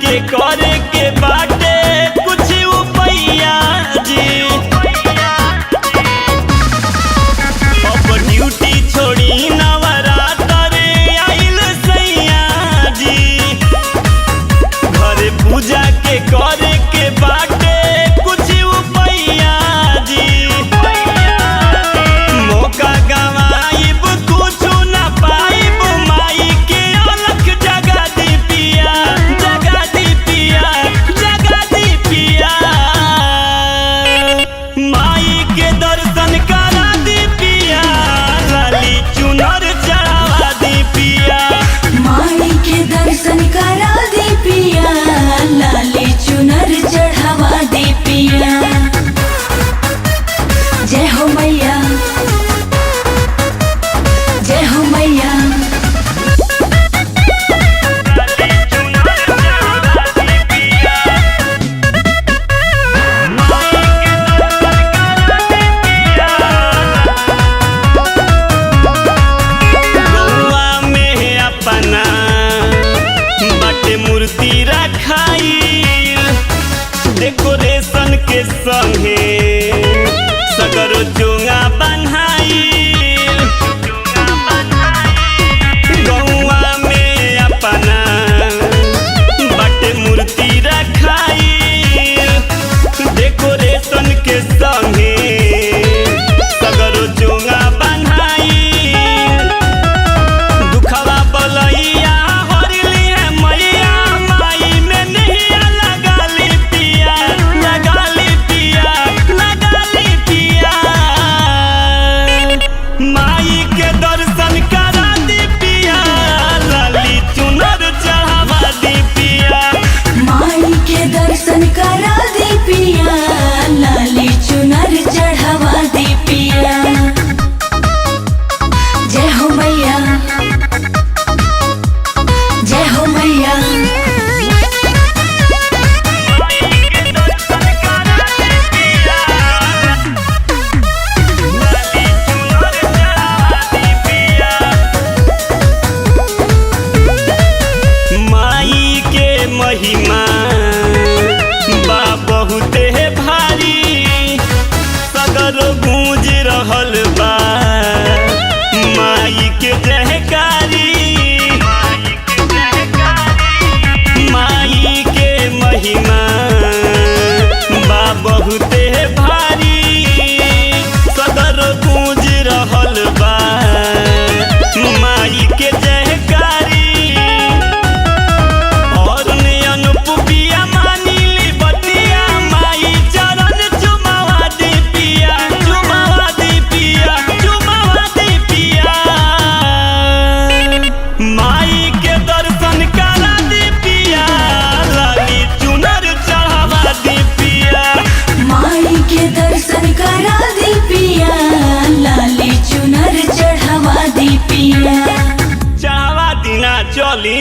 के करे के बाटे कुछ उपैया जी। अब ड्यूटी छोड़ी नवरात्र आइल सैया जी। घरे पूजा के करे के बाटे कुछ उपैया जी। मौका गवाइब कुछ ना पाइब, माई के अलख जगा दी पिया, जगा दी पिया, जगा दी पिया। माई के दर्शन करा दी पिया, लाली चुनर चढ़ावा दी पिया। माई के दर्शन करा दे पिया, लाली चुनर चढ़ावा दे पिया। जय हो मैया, जय हो मैया। गौआ में अपना बाटे मूर्ति रखाइल, डेकोरेशन के संगे सगरो चोंगा बन्हाइल। गौआ में अपना बाटे मूर्ति रखाइल, डेकोरेशन के संगे सगरो चोंगा बन्हाइल। दुखवा बलैया हरली है मैया, माई में नैया लगा ली पिया, लगा ली पिया, लगा ली पिया। माई के दर्शन करा दी पिया, लाली चुनर चढ़ावा दी पिया। माई के दर्शन करा दे पिया, लाली चुनर चढ़ावा दे पिया। जय हो मैया, जय हो मैया। माई के महिमा बा बहुते भारी, सगर गूंज रहल बा माई के जयकारी। माई के महिमा बा बहुते भारी, सगर गूंज रहल बा माई के जयकारी। और अनुपुपिया मानिली बतिया, माई चरण चुमावा दी पिया, चुमावा दी पिया, चुमावा दी पिया। माई के दर्शन करा दी पिया, लाली चुनर चढ़ावा दी पिया। माई के दर्शन करा दे पिया, लाली चुनर चढ़ावा दे पिया। चढ़ावा दीना चली।